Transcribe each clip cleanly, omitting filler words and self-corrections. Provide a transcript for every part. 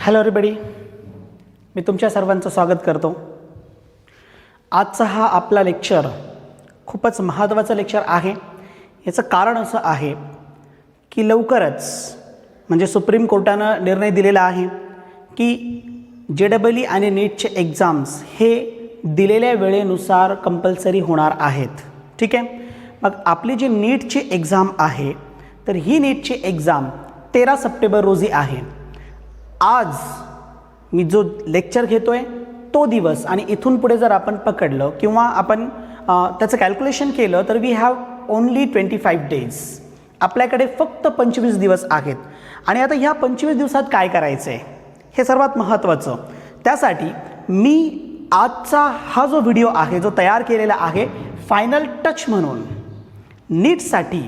Hello everybody, मी तुमच्या सर्वांचं स्वागत करतो. आजचा हा आपला लेक्चर खूपच महत्त्वाचं लेक्चर आहे. याचं कारण असं आहे की लवकरच म्हणजे सुप्रीम कोर्टानं निर्णय दिलेला आहे की JEE आणि नीटचे एक्झाम्स हे दिलेल्या वेळेनुसार कंपल्सरी होणार आहेत. ठीक आहे. मग आपली जी नीटची एक्झाम आहे तर ही नीटची एक्झाम 13 सप्टेंबर रोजी आहे. आज मी जो लेक्चर घेतोय तो दिवस आणि इथून पुढे जर आपण पकडलं किंवा आपण त्याचं कॅल्क्युलेशन केलं तर वी हॅव ओनली 25 डेज. आपल्याकडे फक्त 25 दिवस आहेत. आणि आता ह्या 25 दिवसात काय करायचं आहे हे सर्वात महत्त्वाचं. त्यासाठी मी आजचा हा जो व्हिडिओ आहे जो तयार केलेला आहे फायनल टच म्हणून नीटसाठी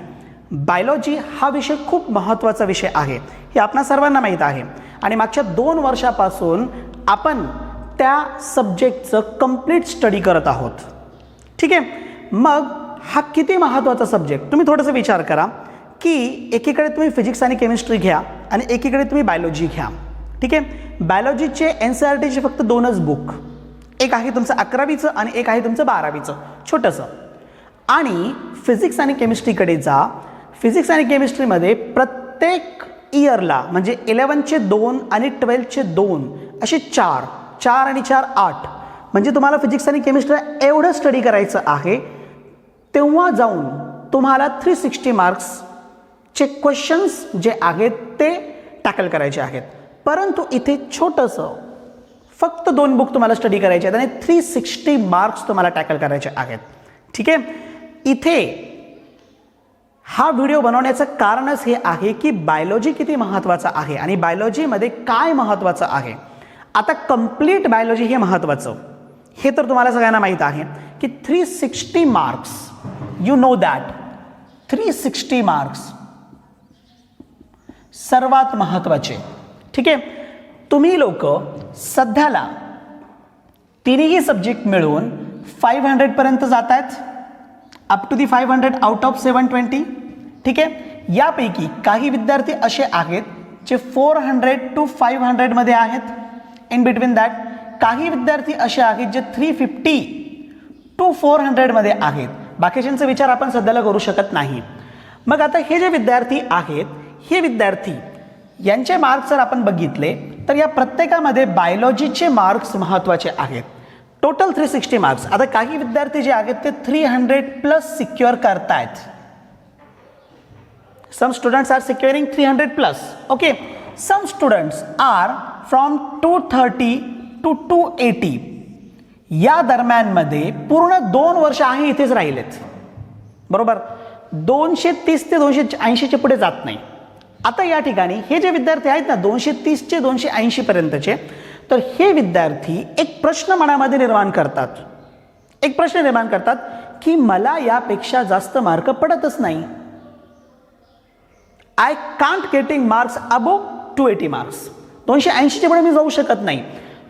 बायोलॉजी हा विषय खूप महत्त्वाचा विषय आहे हे आपणा सर्वांना माहीत आहे. आणि मागच्या 2 वर्षापासून आपण त्या सब्जेक्टचं कंप्लीट स्टडी करत आहोत. ठीक आहे. मग हा किती महत्त्वाचा सब्जेक्ट तुम्ही थोडंसं विचार करा की एकीकडे तुम्ही फिजिक्स आणि केमिस्ट्री घ्या आणि एकीकडे तुम्ही बायोलॉजी घ्या. ठीक आहे. बायोलॉजीचे NCERTचे फक्त 2च बुक, एक आहे तुमचं 11वीचं आणि एक आहे तुमचं 12वीचं छोटंसं. आणि फिजिक्स आणि केमिस्ट्रीकडे जा. फिजिक्स आणि केमिस्ट्रीमध्ये प्रत्येक इयरला म्हणजे 11चे 2 आणि 12चे 2 असे 4 आणि 4 8 म्हणजे तुम्हाला फिजिक्स आणि केमिस्ट्री एवढं स्टडी करायचं आहे. तेव्हा जाऊन तुम्हाला 360 मार्क्सचे क्वेश्चन्स जे आहेत ते टॅकल करायचे आहेत. परंतु इथे छोटंसं फक्त 2 बुक तुम्हाला स्टडी करायचे आहेत आणि 360 मार्क्स तुम्हाला टॅकल करायचे आहेत. ठीक आहे. इथे हा व्हिडिओ बनवण्याचं कारणच हे आहे की बायोलॉजी किती महत्त्वाचं आहे आणि बायोलॉजीमध्ये काय महत्त्वाचं आहे. आता कंप्लीट बायोलॉजी हे महत्त्वाचं हे तर तुम्हाला सगळ्यांना माहीत आहे की 360 marks, you know that 360 marks सर्वात महत्त्वाचे. ठीक आहे. तुम्ही लोक सध्याला तिन्ही सब्जेक्ट मिळून 500 पर्यंत जात आहेत, up to the 500 out of 720. ठीक आहे. यापैकी काही विद्यार्थी असे आहेत जे 400 to 500 मध्ये आहेत. इन बिटवीन दॅट काही विद्यार्थी असे आहेत जे 350 to 400 मध्ये आहेत. बाकीच्यांचा विचार आपण सध्याला करू शकत नाही. मग आता हे जे विद्यार्थी आहेत हे विद्यार्थी यांचे मार्क्स जर आपण बघितले तर या प्रत्येकामध्ये बायोलॉजीचे मार्क्स महत्त्वाचे आहेत. Total 360 marks. आता काही विद्यार्थी जे आहेत ते 300+ सिक्युअर करतायत. Some students are securing 300+. Okay. Some students are from 230 to 280. या दरम्यानमध्ये पूर्ण 2 वर्ष आहे इथेच राहिलेत. बरोबर. 230 ते 280च्या पुढे जात नाही. आता या ठिकाणी हे जे विद्यार्थी आहेत ना 230 ते 280 पर्यंतचे, तर हे विद्यार्थी एक प्रश्न मनामध्ये निर्माण करतात. एक प्रश्न निर्माण करतात की मला यापेक्षा जास्त मार्क पडतच नाही. I can't getting marks above 280 marks. 280च्या पुढे मी जाऊ शकत नाही.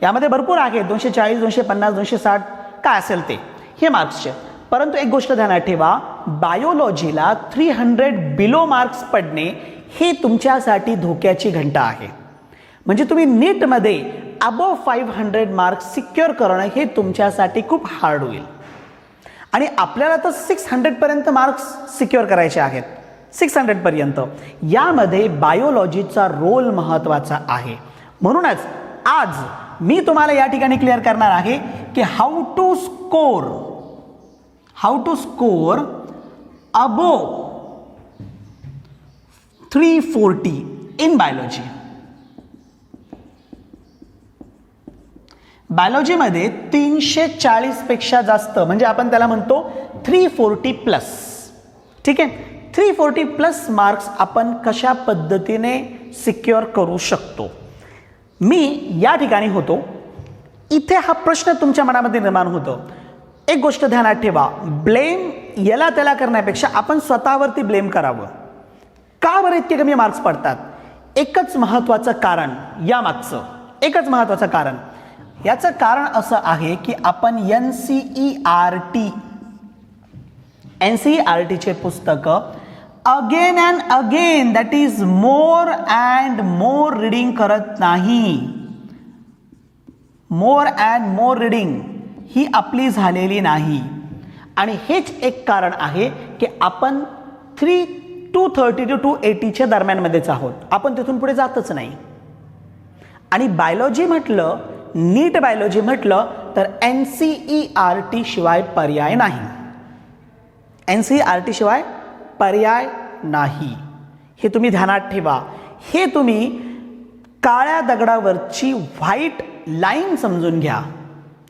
यामध्ये भरपूर आहे 240, 250, 260 काय असेल ते हे मार्क्सचे. परंतु एक गोष्ट ध्यानात ठेवा, बायोलॉजीला 300 बिलो मार्क्स पडणे हे तुमच्यासाठी धोक्याची घंटा आहे. म्हणजे तुम्ही नीटमध्ये अबोव 500 मार्क्स सिक्युअर करणं हे तुमच्यासाठी खूप हार्ड होईल. आणि आपल्याला तर 600 पर्यंत मार्क्स सिक्युअर करायचे आहेत. 600 पर्यंत. यामध्ये बायोलॉजीचा रोल महत्त्वाचा आहे. म्हणूनच आज मी तुम्हाला या ठिकाणी क्लिअर करणार आहे की how to score above 340 in biology. बायोलॉजीमध्ये 340 पेक्षा जास्त म्हणजे आपण त्याला म्हणतो 340+. ठीक आहे. 340+ मार्क्स आपण कशा पद्धतीने सिक्युअर करू शकतो. मी या ठिकाणी होतो. इथे हा प्रश्न तुमच्या मनामध्ये निर्माण होतो. एक गोष्ट ध्यानात ठेवा, ब्लेम याला त्याला करण्यापेक्षा आपण स्वतःवरती ब्लेम करावं. का बरं इतके कमी मार्क्स पडतात? एकच महत्त्वाचं कारण यामागचं, एकच महत्त्वाचं कारण. याचं कारण असं आहे की आपण NCERTचे पुस्तकं again and again that is more and more reading करत नाही. मोर अँड मोर रीडिंग ही आपली झालेली नाही आणि हेच एक कारण आहे की आपण 230 to 280च्या दरम्यानमध्येच आहोत, आपण तिथून पुढे जातच नाही. आणि बायोलॉजी म्हटलं, नीट बायोलॉजी म्हटलं तर NCERT शिवाय पर्याय नाही. NCERT शिवाय पर्याय नाही, हे तुम्ही ध्यानात ठेवा. हे तुम्ही काळ्या दगडावरची व्हाईट लाईन समजून घ्या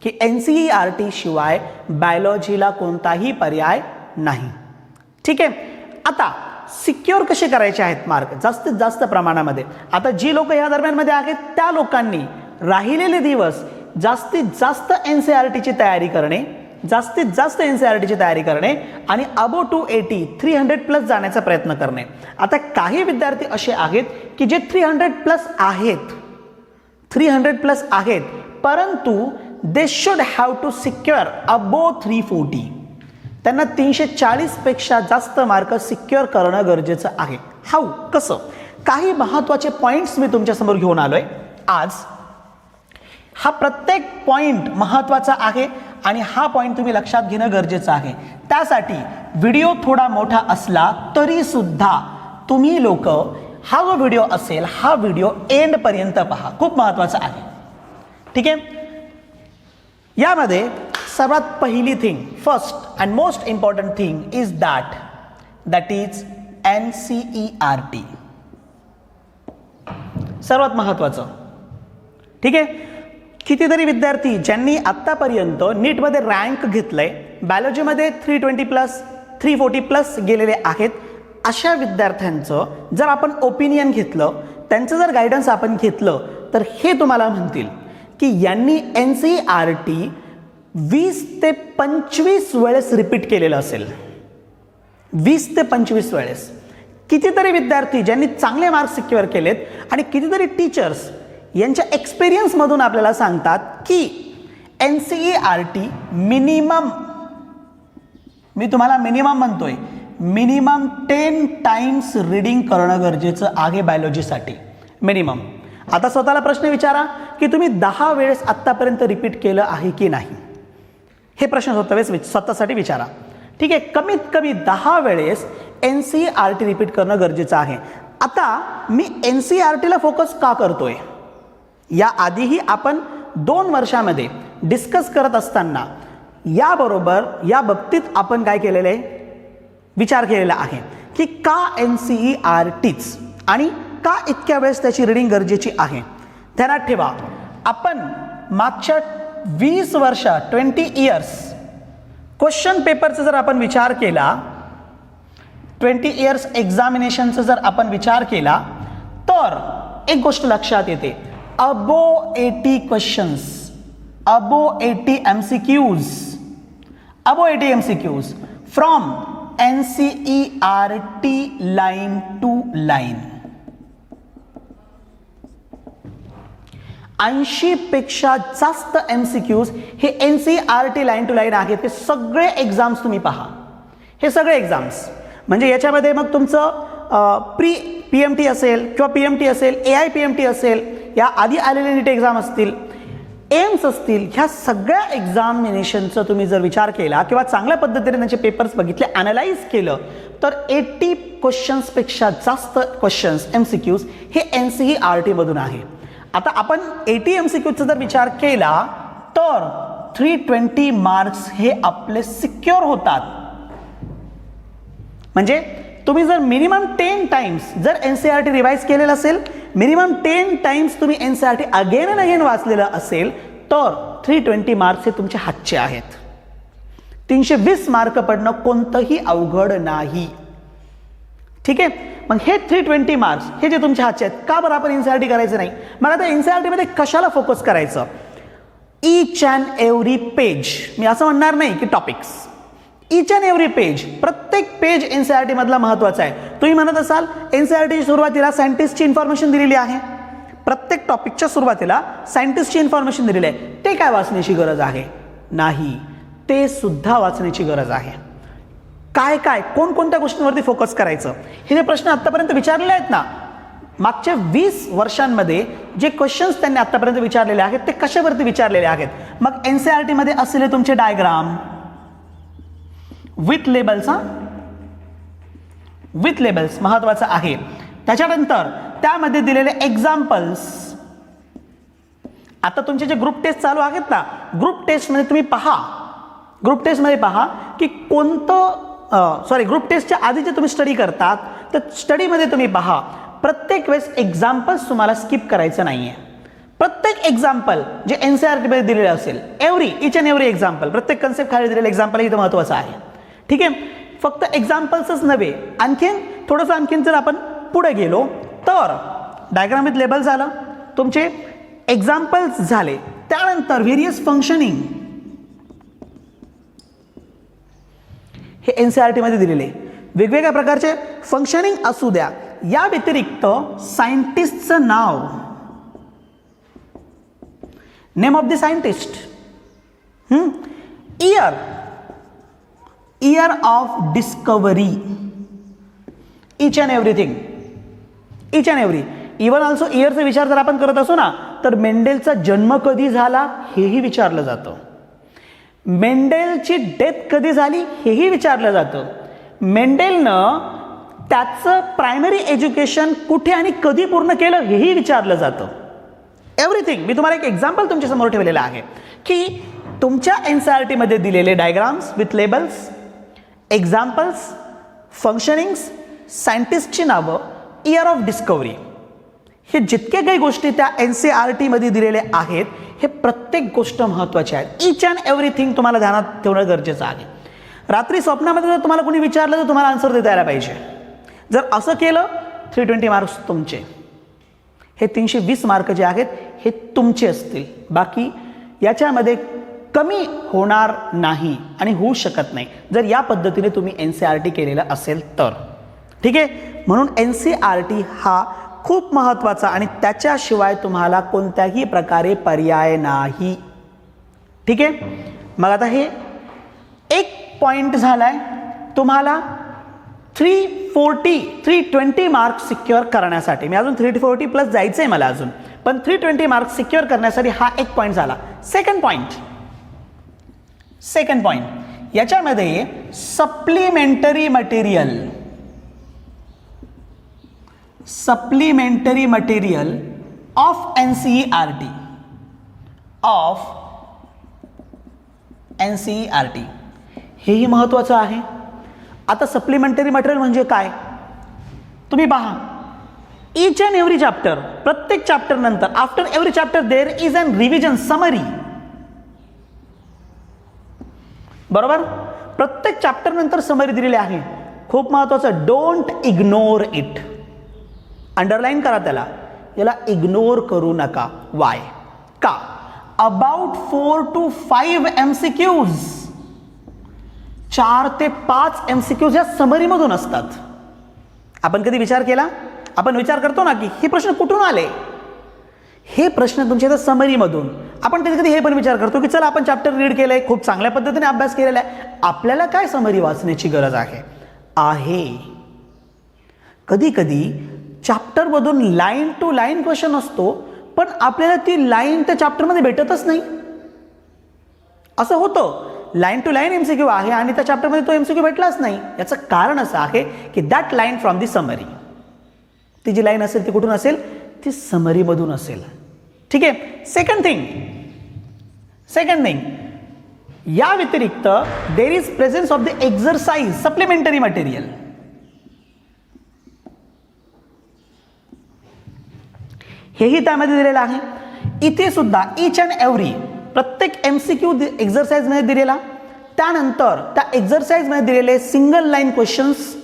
की NCERT शिवाय बायोलॉजीला कोणताही पर्याय नाही. ठीक आहे. आता सिक्युअर कसे करायचे आहेत मार्क जास्तीत जास्त प्रमाणामध्ये. आता जी लोक या दरम्यानमध्ये आहेत त्या लोकांनी राहिलेले दिवस जास्तीत जास्त NCERTची तयारी करणे, जास्तीत जास्त NCERTची तयारी करणे आणि अबो 280 300+ जाण्याचा प्रयत्न करणे. आता काही विद्यार्थी असे आहेत की जे 300+ आहेत, परंतु they should have to secure above 340. त्यांना 340 पेक्षा जास्त मार्क सिक्युअर करणं गरजेचं आहे. हाऊ, कसं? काही महत्त्वाचे पॉईंट्स मी तुमच्यासमोर घेऊन आलोय आज. हा प्रत्येक पॉईंट महत्त्वाचा आहे आणि हा पॉईंट तुम्ही लक्षात घेणं गरजेचं आहे. त्यासाठी व्हिडिओ थोडा मोठा असला तरी सुद्धा तुम्ही लोक हा जो व्हिडिओ असेल हा व्हिडिओ एंडपर्यंत पहा, खूप महत्त्वाचा आहे. ठीक आहे. यामध्ये सर्वात पहिली thing, first and most important thing is that is NCERT. सर्वात महत्त्वाचं. ठीक आहे. कितीतरी विद्यार्थी ज्यांनी आत्तापर्यंत नीटमध्ये रँक घेतलंय, बायोलॉजीमध्ये 320+ 340+ गेलेले आहेत, अशा विद्यार्थ्यांचं जर आपण ओपिनियन घेतलं, त्यांचं जर गायडन्स आपण घेतलं तर हे तुम्हाला म्हणतील की यांनी NCERT 20 ते 25 वेळेस रिपीट केलेलं असेल. 20 ते 25 वेळेस. कितीतरी विद्यार्थी ज्यांनी चांगले मार्क्स सिक्युअर केलेत आणि कितीतरी टीचर्स यांच्या एक्सपिरियन्समधून आपल्याला सांगतात की NCERT मिनिमम, मी तुम्हाला मिनिमम म्हणतोय, मिनिमम 10 टाइम्स रीडिंग करणं गरजेचं आहे बायोलॉजीसाठी. मिनिमम. आता स्वतःला प्रश्न विचारा की तुम्ही 10 वेळेस आत्तापर्यंत रिपीट केलं आहे की नाही, हे प्रश्न स्वतःसाठी विचारा. ठीक आहे. कमीत कमी 10 वेळेस NCERT रिपीट करणं गरजेचं आहे. आता मी NCERTला फोकस का करतोय? या आधीही आपण 2 वर्षामध्ये डिस्कस करत असताना याबरोबर या बाबतीत आपण काय केलेलं आहे, विचार केलेला आहे की का NCERTच आणि का इतक्या वेळेस त्याची रीडिंग गरजेची आहे. ध्यानात ठेवा, आपण मागच्या 20 वर्ष 20 इयर्स क्वेश्चन पेपरचा जर आपण विचार केला, 20 इयर्स एक्झामिनेशनचा जर आपण विचार केला तर एक गोष्ट लक्षात येते, above 80 questions, above 80 MCQs from NCERT line to line. 80 पेक्षा जास्त MCQs हे NCERT लाईन टू लाईन आहेत. हे सगळे एक्झाम्स तुम्ही पहा, हे सगळे एक्झाम्स म्हणजे याच्यामध्ये मग तुमचं प्री PMT असेल किंवा PMT असेल, AIPMT असेल, या आधी आलेले नीट एक्झाम असतील, एम्स असतील, ह्या सगळ्या एक्झामिनेशनचा तुम्ही जर विचार केला किंवा चांगल्या पद्धतीने त्यांचे पेपर्स बघितले, ॲनालाइज केलं तर 80 क्वेश्चन्सपेक्षा जास्त क्वेश्चन्स MCQs हे NCERT मधून आहे. आता आपण 80 MCQचा जर विचार केला तर 320 मार्क्स हे आपले सिक्युअर होतात. म्हणजे तुम्ही जर मिनिमम 10 टाइम्स जर NCERT रिवाइज केलेलं असेल, मिनिमम 10 टाइम्स तुम्ही NCERT अगेन अँड अगेन वाचलेलं असेल तर 320 मार्क्स हे तुमचे हातचे आहेत. 320 मार्क पडणं कोणतंही अवघड नाही. ठीक आहे. मग हे 320 मार्क्स हे जे तुमच्या हातचे आहेत, का बरं आपण NCERT करायचं नाही? मग आता NCERT मध्ये कशाला फोकस करायचं? ईच अँड एव्हरी पेज, मी असं म्हणणार नाही की topics, each and every page, प्रत्येक पेज NCERT मधला महत्वाचा आहे. तुम्ही म्हणत असाल NCERT सुरुवातीला सायंटिस्टची इन्फॉर्मेशन दिलेली आहे, प्रत्येक टॉपिकच्या सुरुवातीला सायंटिस्टची इन्फॉर्मेशन दिलेली आहे, ते काय वाचण्याची गरज आहे? नाही, ते सुद्धा वाचण्याची गरज आहे. काय काय कोणकोणत्या गोष्टींवरती फोकस करायचं, हे जे प्रश्न आतापर्यंत विचारलेले आहेत ना, मागच्या 20 वर्षांमध्ये जे क्वेश्चन्स त्यांनी आतापर्यंत विचारलेले आहेत ते कशावरती विचारलेले आहेत. मग NCERT मध्ये असलेले तुमचे diagram with labels, with labels महत्वाचं आहे. त्याच्यानंतर त्यामध्ये दिलेले एक्झाम्पल्स. आता तुमचे जे ग्रुप टेस्ट चालू आहेत ना, ग्रुप टेस्टमध्ये तुम्ही पहा, ग्रुप टेस्टमध्ये पहा की कोणतं ग्रुप टेस्टच्या आधी जे तुम्ही स्टडी करतात तर स्टडीमध्ये तुम्ही पहा प्रत्येक वेळेस एक्झाम्पल्स तुम्हाला स्किप करायचं नाहीये. प्रत्येक एक्झाम्पल जे NCERT मध्ये दिलेलं असेल, इच अँड एव्हरी एक्झाम्पल, प्रत्येक कन्सेप्ट खाली दिलेलं एक्झाम्पल इथं महत्वाचं आहे. ठीक आहे, फक्त एक्झाम्पल्सच नव्हे, आणखीन जर आपण पुढे गेलो तर डायग्राम विथ लेबल झालं, तुमचे एक्झाम्पल्स झाले, त्यानंतर व्हेरियस फंक्शनिंग हे NCERT मध्ये दिलेले वेगवेगळ्या प्रकारचे फंक्शनिंग असू द्या. या व्यतिरिक्त सायंटिस्टचं नाव, name of the scientist, year of discovery, each and everything, each and every. Even also इयरचा विचार जर आपण करत असू ना तर मेंडेलचा जन्म कधी झाला हेही विचारलं जातं. मेंडेलची डेथ कधी झाली हेही विचारलं जातं. मेंडेलनं त्याचं प्रायमरी एज्युकेशन कुठे आणि कधी पूर्ण केलं हेही विचारलं जातं. एव्हरीथिंग. मी तुम्हाला एक एक्झाम्पल तुमच्या समोर ठेवलेलं आहे की तुमच्या NCERT मध्ये दिलेले diagrams with labels, examples, functionings, सायंटिस्टची नावं, इयर ऑफ डिस्कवरी, हे जितके काही गोष्टी त्या NCERT मध्ये दिलेले आहेत हे प्रत्येक गोष्ट महत्त्वाची आहे. इच अँड एव्हरीथिंग तुम्हाला ध्यानात ठेवणं गरजेचं आहे. रात्री स्वप्नामध्ये जर तुम्हाला कोणी विचारलं तर तुम्हाला आन्सर देता यायला पाहिजे. जर असं केलं 320 मार्क्स तुमचे. हे 320 मार्क जे आहेत हे तुमचे असतील, बाकी याच्यामध्ये कमी होणार नाही आणि होऊ शकत नाही जर या पद्धतीने तुम्ही NCERT केलेलं असेल तर. ठीक आहे, म्हणून NCERT हा खूप महत्त्वाचा आणि त्याच्याशिवाय तुम्हाला कोणत्याही प्रकारे पर्याय नाही. ठीक आहे, मग आता हे एक पॉइंट झालाय तुम्हाला 320 मार्क्स सिक्युअर करण्यासाठी. मी अजून 340 प्लस जायचं आहे मला अजून, पण 320 मार्क्स सिक्युअर करण्यासाठी हा एक पॉइंट झाला. सेकंड पॉइंट याच्यामध्ये सप्लिमेंटरी मटेरियल ऑफ NCERT हेही महत्वाचं आहे. आता सप्लिमेंटरी मटेरियल म्हणजे काय तुम्ही पहा. इच अँड एव्हरी चॅप्टर, प्रत्येक चॅप्टर नंतर after every chapter there is an revision summary. बरोबर, प्रत्येक चॅप्टर नंतर समरी दिलेली आहे. खूप महत्वाचं, डोंट इग्नोर इट. अंडरलाईन करा त्याला, याला इग्नोर करू नका. वाय? का? अबाउट 4 to 5 MCQs, 4 ते 5 MCQs या समरी मधून असतात. आपण कधी विचार केला? आपण विचार करतो ना की हे प्रश्न कुठून आले? हे प्रश्न तुमच्या इथं समरी मधून. आपण कधी कधी हे पण विचार करतो की चला आपण चॅप्टर रीड केलंय, खूप चांगल्या पद्धतीने अभ्यास केलेला आहे, आपल्याला काय समरी वाचण्याची गरज आहे. कधी कधी चॅप्टर मधून लाईन टू लाईन क्वेश्चन असतो, पण आपल्याला ती लाईन त्या चॅप्टरमध्ये भेटतच नाही. असं होतं, लाईन टू लाईन MCQ आहे आणि त्या चॅप्टरमध्ये तो MCQ भेटलाच नाही. याचं कारण असं आहे की that line from the summary, ती जी लाईन असेल ती कुठून असेल? ती समरी मधून असेल. ठीक आहे. सेकंड थिंग, या व्यतिरिक्त there is presence of the exercise supplementary material. हेही त्यामध्ये दिलेलं आहे. इथे सुद्धा इच अँड एव्हरी प्रत्येक MCQ एक्झरसाइज मध्ये दिलेला, त्यानंतर त्या एक्झरसाइज मध्ये दिलेले सिंगल लाईन क्वेश्चन्स,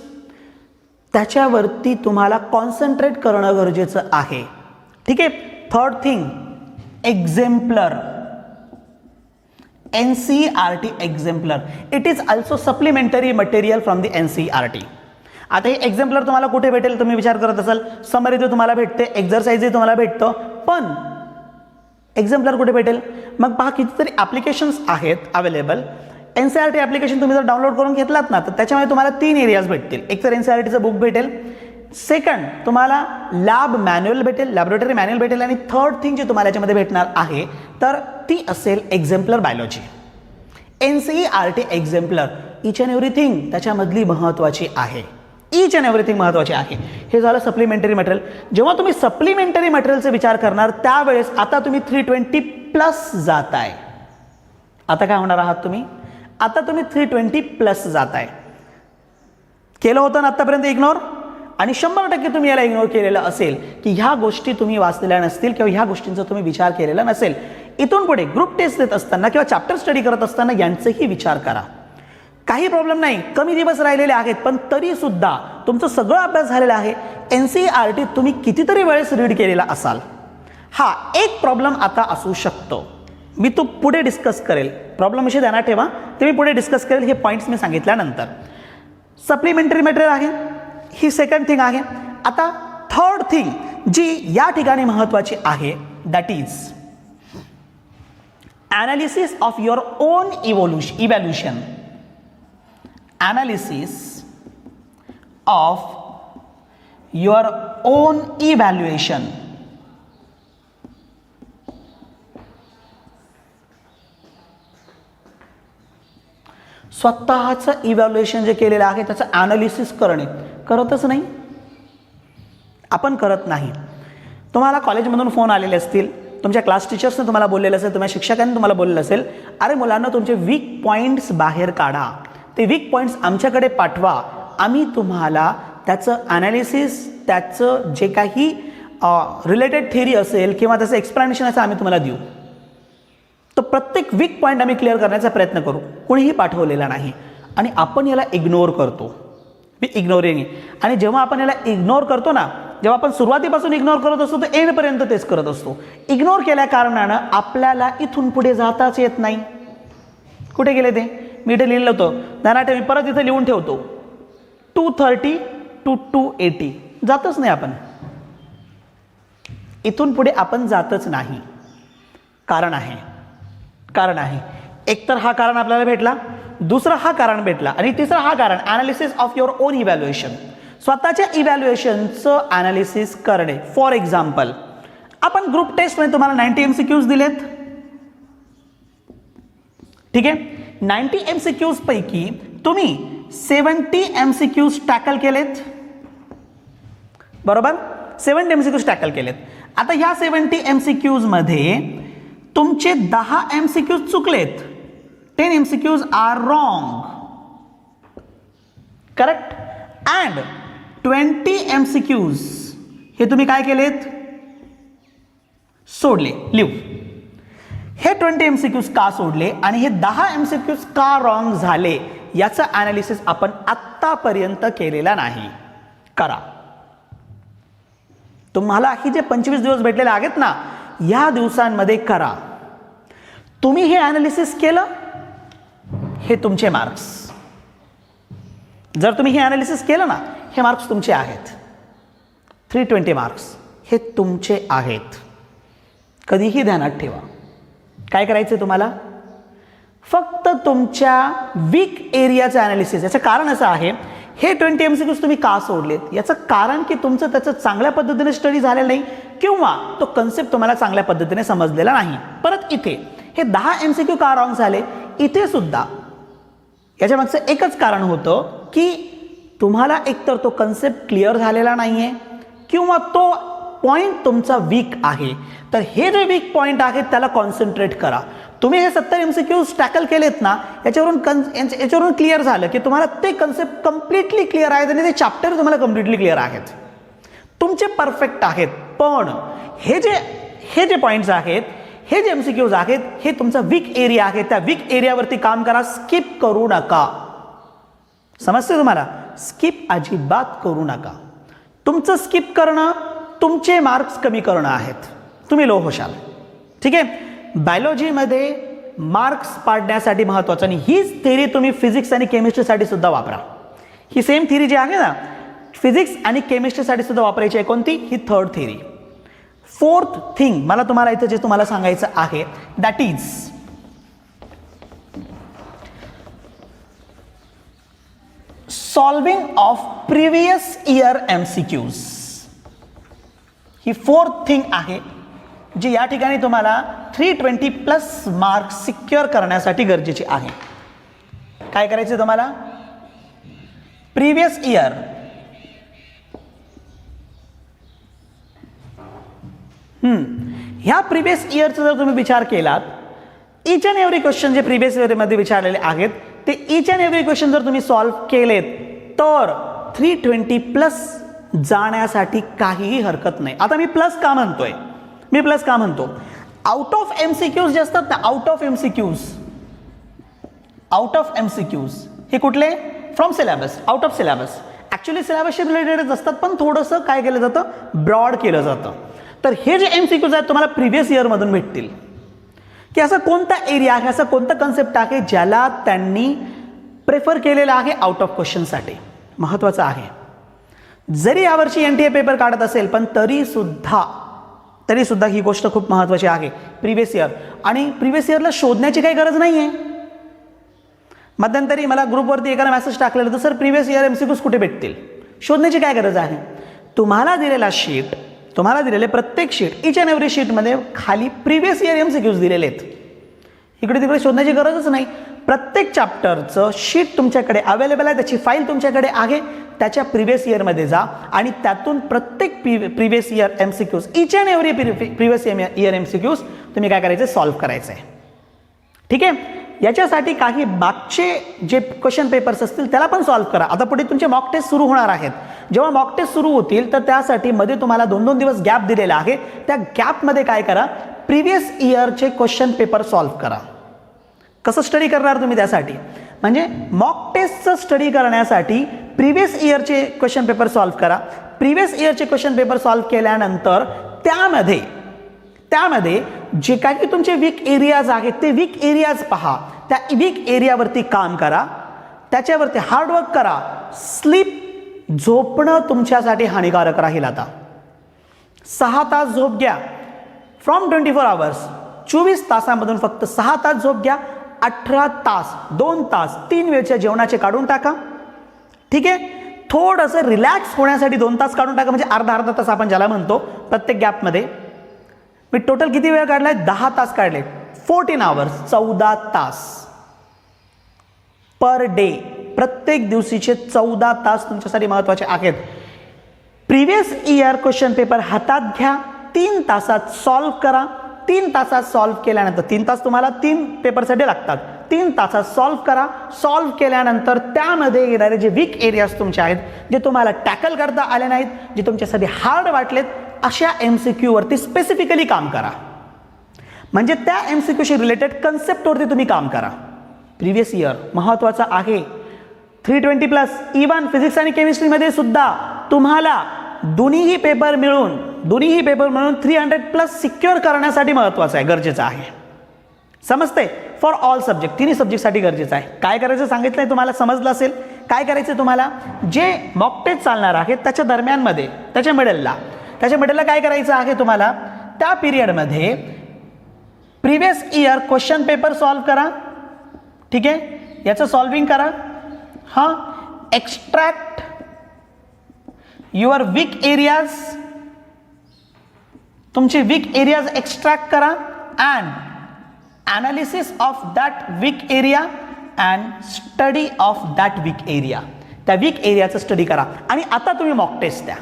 त्याच्यावरती तुम्हाला कॉन्सन्ट्रेट करणं गरजेचं आहे. ठीक आहे. Third thing, exemplar, NCERT exemplar. It is also supplementary material from the NCERT. आता हे एक्झेम्पलर तुम्हाला कुठे भेटेल? तुम्ही विचार करत असाल समरी तर तुम्हाला भेटते, एक्झरसाइज तुम्हाला भेटतं, पण एक्झेम्पलर कुठे भेटेल? मग पहा कितीतरी ॲप्लिकेशन्स आहेत अवेलेबल. NCERT ॲप्लिकेशन तुम्ही जर डाउनलोड करून घेतलात ना तर त्याच्यामध्ये तुम्हाला 3 एरियाज भेटतील. एक तर NCERTचं बुक भेटेल, सेकंड तुम्हाला लॅब मॅन्युअल भेटेल, लॅबोरेटरी मॅन्युअल भेटेल. आणि थर्ड थिंग जी तुम्हाला याच्यामध्ये भेटणार आहे तर ती असेल exemplar biology. NCERT exemplar, each and everything त्याच्यामधली महत्त्वाची आहे, इच अँड एव्हरीथिंग महत्त्वाची आहे. हे झालं सप्लिमेंटरी मटेरियल. जेव्हा तुम्ही सप्लिमेंटरी मटेरियलचा विचार करणार त्यावेळेस आता तुम्ही 320+ जाताय. आता काय होणार आहात तुम्ही? आता तुम्ही 320+ जाताय. केलं होतं ना आतापर्यंत इग्नोर, आणि 100% तुम्ही याला इग्नोर केलेलं असेल की ह्या गोष्टी तुम्ही वाचलेल्या नसतील किंवा ह्या गोष्टींचा तुम्ही विचार केलेला नसेल. इथून पुढे ग्रुप टेस्ट देत असताना किंवा चॅप्टर स्टडी करत असताना यांचाही विचार करा. काही प्रॉब्लेम नाही, कमी दिवस राहिलेले आहेत पण तरी सुद्धा तुमचं सगळं अभ्यास झालेला आहे. NCERT तुम्ही कितीतरी वेळेस रीड केलेला असाल. हा एक प्रॉब्लेम आता असू शकतो, मी तो पुढे डिस्कस करेल. प्रॉब्लेम विषयी ध्यानात ठेवा, ते मी पुढे डिस्कस करेल. हे पॉईंट्स मी सांगितल्यानंतर सप्लिमेंटरी मटेरियल आहे, ही सेकंड थिंग आहे. आता थर्ड थिंग जी या ठिकाणी महत्त्वाची आहे that is analysis of your on evaluation. Analysis of your on evaluation. स्वतःचं इव्हॅल्युएशन जे केलेलं आहे त्याचं ॲनालिसिस करणे करतच नाही आपण, करत नाही. तुम्हाला कॉलेजमधून फोन आलेले असतील, तुमच्या क्लास टीचर्सने तुम्हाला बोललेलं असेल, तुमच्या शिक्षकांनी तुम्हाला बोललेलं असेल, अरे मुलांना तुमचे वीक पॉईंट्स बाहेर काढा, ते वीक पॉईंट्स आमच्याकडे पाठवा, आम्ही तुम्हाला त्याचं ॲनालिसिस, त्याचं जे काही रिलेटेड थिअरी असेल किंवा त्याचं एक्सप्लेनेशन असेल आम्ही तुम्हाला देऊ. तर प्रत्येक वीक पॉईंट आम्ही क्लिअर करण्याचा प्रयत्न करू. कोणीही पाठवलेला नाही आणि आपण याला इग्नोर करतो. इग्नोरिंग. आणि जेव्हा आपण याला इग्नोर करतो ना, जेव्हा आपण सुरुवातीपासून इग्नोर करत असतो तर एंडपर्यंत तेच करत असतो. इग्नोर केल्या कारणानं आपल्याला इथून पुढे जाताच येत नाही. कुठे गेले ते? मी इथे लिहिलं होतं, ध्यानात मी परत इथं लिहून ठेवतो, 230 to 280. जातच नाही आपण, इथून पुढे आपण जातच नाही. कारण आहे एकतर हा कारण आपल्याला भेटला, दुसरा हा कारण भेटला, आणि तिसरा हा कारण analysis of your on evaluation. स्वतःच्या इव्हॅल्युएशनचं ॲनालिसिस करणे. फॉर एक्झाम्पल, आपण ग्रुप टेस्टमध्ये तुम्हाला 90 MCQs दिलेत, ठीक आहे. 90 MCQs पैकी तुम्ही 70 MCQs टॅकल केलेत, बरोबर. 70 MCQs टॅकल केलेत. आता ह्या 70 MCQs मध्ये तुमचे 10 MCQs चुकलेत. 10 MCQs are wrong, correct. And 20 MCQs हे तुम्ही काय केलेत? सोडले. लिव हे 20 MCQs का सोडले आणि हे 10 MCQs का रॉंग झाले याचं ॲनालिसिस आपण आत्तापर्यंत केलेला नाही. करा. तुम्हाला ही जे 25 दिवस भेटलेले आहेत ना, या दिवसांमध्ये करा. तुम्ही हे ॲनालिसिस केलं, हे तुमचे मार्क्स. जर तुम्ही हे ॲनालिसिस केलं ना, हे मार्क्स तुमचे आहेत. 320 मार्क्स हे तुमचे आहेत. कधीही ध्यानात ठेवा. काय करायचं तुम्हाला? फक्त तुमच्या वीक एरियाचं ॲनालिसिस. याचं कारण असं आहे, हे 20 MCQs तुम्ही का सोडलेत याचं कारण की तुमचं त्याचं चांगल्या पद्धतीने स्टडी झालेलं नाही किंवा तो कन्सेप्ट तुम्हाला चांगल्या पद्धतीने समजलेला नाही. परत इथे हे 10 MCQ का रॉंग झाले, इथे सुद्धा याच्या मागचं एकच कारण होतं की तुम्हाला एकतर तो कन्सेप्ट क्लिअर झालेला नाहीये किंवा तो पॉईंट तुमचा वीक आहे. तर हे जे वीक पॉईंट आहेत त्याला कॉन्सन्ट्रेट करा. तुम्ही हे 70 MCQs टॅकल केलेत ना, याच्यावरून क्लिअर झालं की तुम्हाला ते कन्सेप्ट कम्प्लिटली क्लिअर आहेत आणि ते चॅप्टर तुम्हाला कम्प्लिटली क्लिअर आहेत, तुमचे परफेक्ट आहेत. पण हे जे पॉईंट्स आहेत, हे जे MCQs आहेत, हे तुमचा वीक एरिया आहे. त्या वीक एरियावरती काम करा, स्किप करू नका. समजते तुम्हाला? स्किप अजिबात करू नका. तुमचं स्किप करणं तुमचे मार्क्स कमी करणं आहेत, तुम्ही लो होशाल. ठीक आहे. बायोलॉजीमध्ये मार्क्स पाडण्यासाठी महत्त्वाचं, आणि हीच थिअरी तुम्ही फिजिक्स आणि केमिस्ट्रीसाठी सुद्धा वापरा. ही सेम थिअरी जी आहे ना, फिजिक्स आणि केमिस्ट्रीसाठी सुद्धा वापरायची आहे. कोणती? ही थर्ड थिअरी. फोर्थ थिंग मला तुम्हाला इथं जे तुम्हाला सांगायचं आहे that is solving of previous year MCQs. He fourth thing आहे जी या ठिकाणी तुम्हाला 320+ मार्क्स सिक्युअर करण्यासाठी गरजेची आहे. काय करायचं तुम्हाला? प्रिव्हियस इयर ह्या प्रिव्हियस इयरचा जर तुम्ही विचार केलात, इच अँड एव्हरी क्वेश्चन जे प्रिव्हियस इयरमध्ये विचारलेले आहेत ते इच अँड एव्हरी क्वेश्चन जर तुम्ही सॉल्व्ह केलेत तर 320+ जाण्यासाठी काहीही हरकत नाही. आता मी प्लस का म्हणतोय? मी प्लस का म्हणतो? आउट ऑफ MCQs जे असतात ना, आउट ऑफ MCQs हे कुठले? From syllabus, out of syllabus. Actually सिलेबसशी रिलेटेडच असतात पण थोडंसं काय केलं जातं, ब्रॉड केलं जातं. तर हे जे MCQs आहेत तुम्हाला प्रिव्हियस इयरमधून भेटतील की असा कोणता एरिया आहे, असा कोणता कन्सेप्ट आहे ज्याला त्यांनी प्रेफर केलेला आहे आउट ऑफ क्वेश्चनसाठी. महत्त्वाचं आहे. जरी यावर्षी NTA पेपर काढत असेल पण तरी सुद्धा ही गोष्ट खूप महत्त्वाची आहे. प्रिव्हियस इयर, आणि प्रिव्हियस इयरला शोधण्याची काही गरज नाही आहे. मध्यंतरी मला ग्रुपवरती एकाने मेसेज टाकलेलं होतं, सर प्रिव्हियस इयर MCQs कुठे भेटतील? शोधण्याची काय गरज आहे? तुम्हाला दिलेला शीट, तुम्हाला दिलेले प्रत्येक शीट, इच अँड एव्हरी शीटमध्ये खाली प्रिव्हियस इयर MCQs दिलेले आहेत. इकडे तिकडे शोधण्याची गरजच नाही. प्रत्येक चॅप्टरचं शीट तुमच्याकडे अवेलेबल आहे, त्याची फाईल तुमच्याकडे आहे. त्याच्या प्रिव्हियस इयरमध्ये जा आणि त्यातून प्रत्येक previous year MCQs, each and every previous year MCQs तुम्ही काय करायचे? सॉल्व्ह करायचे. ठीक आहे. याच्यासाठी काही मागचे जे क्वेश्चन पेपर्स असतील त्याला पण सॉल्व्ह करा. आता पुढे तुमचे मॉक टेस्ट सुरू होणार आहेत. जेव्हा मॉक टेस्ट सुरू होतील तर त्यासाठी मध्ये तुम्हाला 2-2 दिवस गॅप दिलेला आहे. त्या गॅपमध्ये काय करा? प्रिव्हियस इयरचे क्वेश्चन पेपर सॉल्व्ह करा. कसं स्टडी करणार तुम्ही? त्यासाठी म्हणजे मॉक टेस्टचं स्टडी करण्यासाठी प्रिव्हियस इयरचे क्वेश्चन पेपर सॉल्व्ह करा. प्रिव्हियस इयरचे क्वेश्चन पेपर सॉल्व्ह केल्यानंतर त्यामध्ये जे काही तुमचे वीक एरियाज आहेत ते वीक एरियाज पहा. त्या वीक एरियावरती काम करा, त्याच्यावरती हार्डवर्क करा. स्लीप, झोपणं तुमच्यासाठी हानिकारक राहील. आता 6 तास झोप घ्या. फ्रॉम 24 आवर्स, 24 तासांमधून फक्त 6 तास झोप घ्या. 18 तास, 2 तास, 3 वेळच्या जेवणाचे काढून टाका. ठीक आहे. थोडंसं रिलॅक्स होण्यासाठी 2 तास काढून टाका, म्हणजे अर्धा तास आपण ज्याला म्हणतो प्रत्येक गॅपमध्ये. मी टोटल किती वेळ काढलाय? 10 तास काढले. 14 आवर्स, 14 तास पर डे. प्रत्येक दिवशीचे 14 तास तुमच्यासाठी महत्त्वाचे आहेत. प्रिव्हियस इयर क्वेश्चन पेपर हातात घ्या. 3 तासात सॉल्व्ह करा. 3 तासात सॉल्व्ह केल्यानंतर 3 तास तुम्हाला 3 पेपरसाठी लागतात. 3 तासात सॉल्व्ह करा. सॉल्व्ह केल्यानंतर त्यामध्ये येणारे जे वीक एरियाज तुमचे आहेत, जे तुम्हाला टॅकल करता आले नाहीत, जे तुमच्यासाठी हार्ड वाटलेत, अशा MCQ वरती स्पेसिफिकली काम करा. म्हणजे त्या MCQशी रिलेटेड कन्सेप्टवरती तुम्ही काम करा. प्रिव्हियस इयर महत्त्वाचा आहे. 320+. इव्हन फिजिक्स आणि केमिस्ट्रीमध्ये सुद्धा तुम्हाला दोन्हीही पेपर मिळून 300+ सिक्युअर करण्यासाठी महत्त्वाचं आहे, गरजेचं आहे. समजते? फॉर ऑल सब्जेक्ट, तिन्ही सब्जेक्टसाठी गरजेचं आहे. काय करायचं सांगितलंय तुम्हाला, समजलं असेल. काय करायचं तुम्हाला? जे मॉक टेस्ट चालणार आहे त्याच्या दरम्यानमध्ये, त्याच्या मिडलला काय करायचं आहे तुम्हाला? त्या पिरियडमध्ये previous year question paper solve करा. ठीक आहे. याचं सॉल्विंग करा. एक्स्ट्रॅक्ट युअर वीक एरियाज, तुमचे वीक एरियाज एक्स्ट्रॅक्ट करा. And analysis of that weak area and study of that weak area. त्या वीक एरियाचं स्टडी करा. आणि आता तुम्ही मॉक टेस्ट द्या.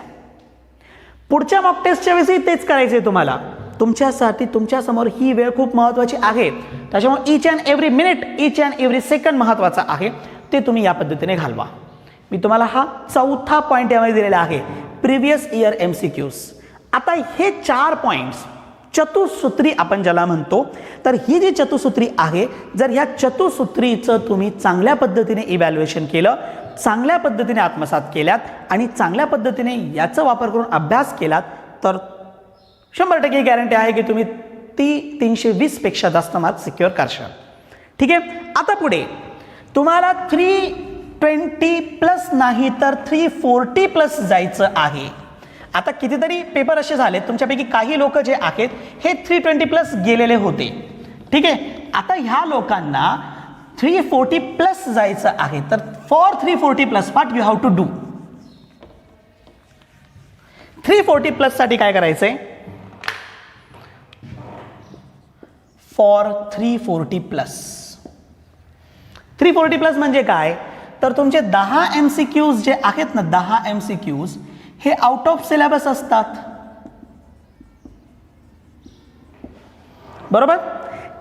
पुढच्या मॉक टेस्टच्या वेळी तेच करायचं आहे तुम्हाला. तुमच्यासाठी, तुमच्यासमोर ही वेळ खूप महत्त्वाची आहे. त्याच्यामुळे इच and every minute, each and every second महत्त्वाचा आहे. ते तुम्ही या पद्धतीने घालवा. मी तुम्हाला हा 4था पॉईंट यामध्ये दिलेला आहे, प्रिव्हियस इयर MCQs. आता हे 4 पॉईंट्स चतुसूत्री आपण ज्याला म्हणतो, तर ही जी चतुसूत्री आहे, जर ह्या चतुसूत्रीचं तुम्ही चांगल्या पद्धतीने इव्हॅल्युएशन केलं, चांगल्या पद्धतीने आत्मसात केल्यात आणि चांगल्या पद्धतीने याचा वापर करून अभ्यास केलात तर 100% गॅरंटी आहे की तुम्ही 320 पेक्षा जास्त मार्क सिक्युअर करशाल. ठीक आहे. आता पुढे तुम्हाला 320+ नाही तर 340+ जायचं आहे. आता कितीतरी पेपर असे झाले, तुमच्यापैकी काही लोक जे आहेत हे 320+ गेलेले होते. ठीक आहे. आता ह्या लोकांना 340 प्लस जायचं आहे, तर for 340 plus what you have to do. 340 plus साठी काय करायचंय? फॉर 340 प्लस, 340 प्लस म्हणजे काय, तर तुमचे 10 MCQs जे आहेत ना, 10 MCQs हे आउट ऑफ सिलेबस असतात, बरोबर.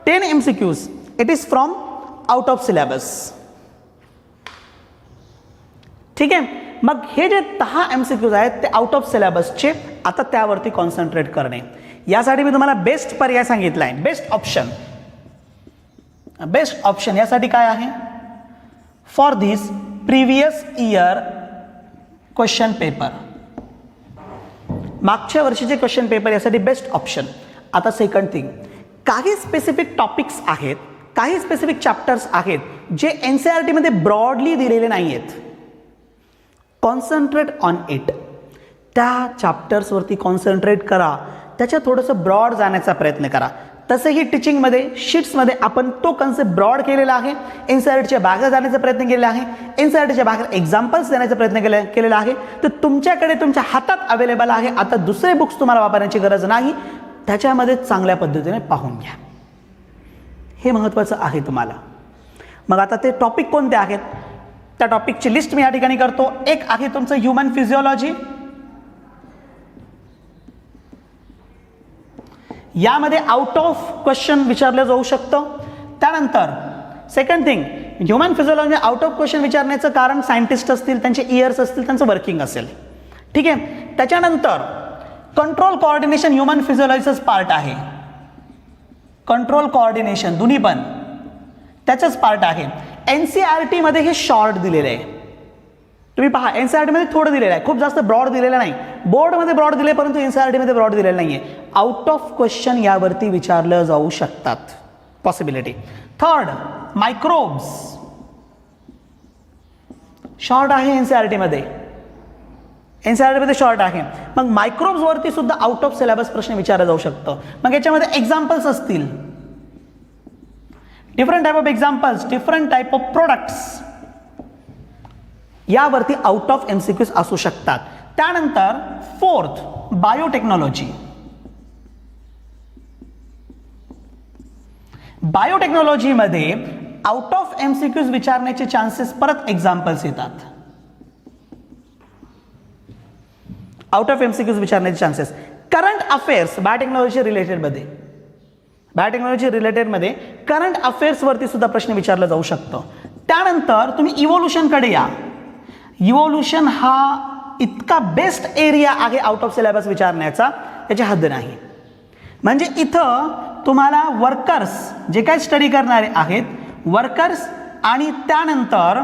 10 MCQs it is from out of syllabus. ठीक आहे. मग हे जे 10 MCQs आहेत ते आउट ऑफ सिलेबसचे, आता त्यावरती कॉन्सन्ट्रेट करणे. यासाठी मी तुम्हाला बेस्ट पर्याय सांगितलाय, बेस्ट ऑप्शन. बेस्ट ऑप्शन यासाठी काय आहे? For this previous year question paper, मागच्या वर्षीचे क्वेश्चन पेपर, यासाठी बेस्ट ऑप्शन. आता सेकंड थिंग, काही स्पेसिफिक टॉपिक्स आहेत, काही स्पेसिफिक चॅप्टर्स आहेत जे NCERT मध्ये ब्रॉडली दिलेले नाही आहेत. Concentrate on it. त्या चॅप्टर्सवरती कॉन्सन्ट्रेट करा, त्याच्यात थोडंसं ब्रॉड जाण्याचा प्रयत्न करा. तसेही टीचिंगमध्ये, शीट्समध्ये आपण तो कन्सेप्ट ब्रॉड केलेला आहे. NCERTच्या बाहेर जाण्याचा प्रयत्न केलेला आहे, NCERTच्या बाहेर एक्झाम्पल्स देण्याचा प्रयत्न केलेला आहे. तर तुमच्याकडे तुमच्या हातात अवेलेबल आहे. आता दुसरे बुक्स तुम्हाला वापरण्याची गरज नाही, त्याच्यामध्ये चांगल्या पद्धतीने पाहून घ्या. हे महत्त्वाचं आहे तुम्हाला. मग आता ते टॉपिक कोणते आहेत? त्या टॉपिकची लिस्ट मी या ठिकाणी करतो. एक आहे तुमचं ह्यूमन फिजिओलॉजी. यामध्ये आउट ऑफ क्वेश्चन विचारलं जाऊ शकतं. त्यानंतर second thing, human physiology out of question विचारण्याचं कारण सायंटिस्ट असतील, त्यांचे इयर्स असतील, त्यांचं वर्किंग असेल. ठीक आहे. त्याच्यानंतर कंट्रोल कोऑर्डिनेशन ह्यूमन फिजिओलॉजीचंच पार्ट आहे. कंट्रोल कोऑर्डिनेशन दोन्ही पण त्याचंच पार्ट आहे. NCERT मध्ये हे शॉर्ट दिलेलं आहे. तुम्ही पहा, NCERT मध्ये थोडं दिलेलं आहे, खूप जास्त ब्रॉड दिलेलं नाही. बोर्डमध्ये ब्रॉड दिले, परंतु NCERT मध्ये ब्रॉड दिलेलं नाहीये. आउट ऑफ क्वेश्चन यावरती विचारलं जाऊ शकतात, पॉसिबिलिटी. थर्ड, मायक्रोब्स शॉर्ट आहे NCERT मध्ये. NCERT मध्ये शॉर्ट आहे. मग मायक्रोब्स वरती सुद्धा आउट ऑफ सिलेबस प्रश्न विचारला जाऊ शकतो. मग याच्यामध्ये एक्झाम्पल्स असतील, different type of examples, different type of products, यावरती आउट ऑफ MCQs असू शकतात. त्यानंतर फोर्थ, बायोटेक्नॉलॉजी. बायोटेक्नॉलॉजीमध्ये आउट ऑफ MCQs विचारण्याचे चान्सेस परत एक्झाम्पल्स येतात. आउट ऑफ MCQs विचारण्याचे चान्सेस. करंट अफेअर्स बायोटेक्नॉलॉजी रिलेटेडमध्ये, बायोटेक्नॉलॉजी रिलेटेडमध्ये करंट अफेअर्स वरती सुद्धा प्रश्न विचारला जाऊ शकतो. त्यानंतर तुम्ही इव्होल्युशनकडे या. इव्होल्युशन हा इतका बेस्ट एरिया आहे आउट ऑफ सिलेबस विचारण्याचा, त्याची हद्द नाही. म्हणजे इथं तुम्हाला वर्कर्स जे काही स्टडी करणारे आहेत, वर्कर्स आणि त्यानंतर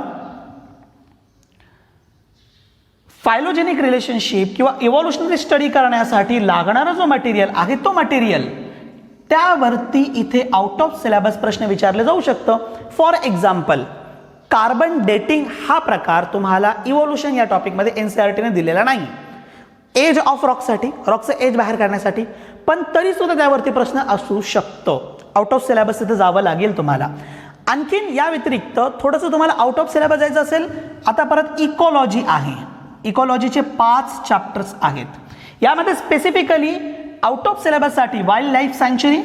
फायलोजेनिक रिलेशनशिप किंवा इव्होल्युशनरी स्टडी करण्यासाठी लागणारा जो मटेरियल आहे, तो मटेरियल त्यावरती इथे आउट ऑफ सिलेबस प्रश्न विचारले जाऊ शकतं. फॉर एक्झाम्पल, कार्बन डेटिंग हा प्रकार तुम्हाला इव्होल्युशन या टॉपिकमध्ये NCERTने दिलेला नाही. एज ऑफ रॉकसाठी, रॉकचं एज बाहेर काढण्यासाठी, पण तरी सुद्धा त्यावरती प्रश्न असू शकतो. आउट ऑफ सिलेबस तिथे जावं लागेल तुम्हाला. आणखीन या व्यतिरिक्त थोडंसं तुम्हाला आउट ऑफ सिलेबस जायचं असेल, आता परत इकोलॉजी आहे. इकोलॉजीचे 5 चॅप्टर्स आहेत. यामध्ये स्पेसिफिकली आउट ऑफ सिलेबससाठी वाईल्ड लाईफ सँच्युरी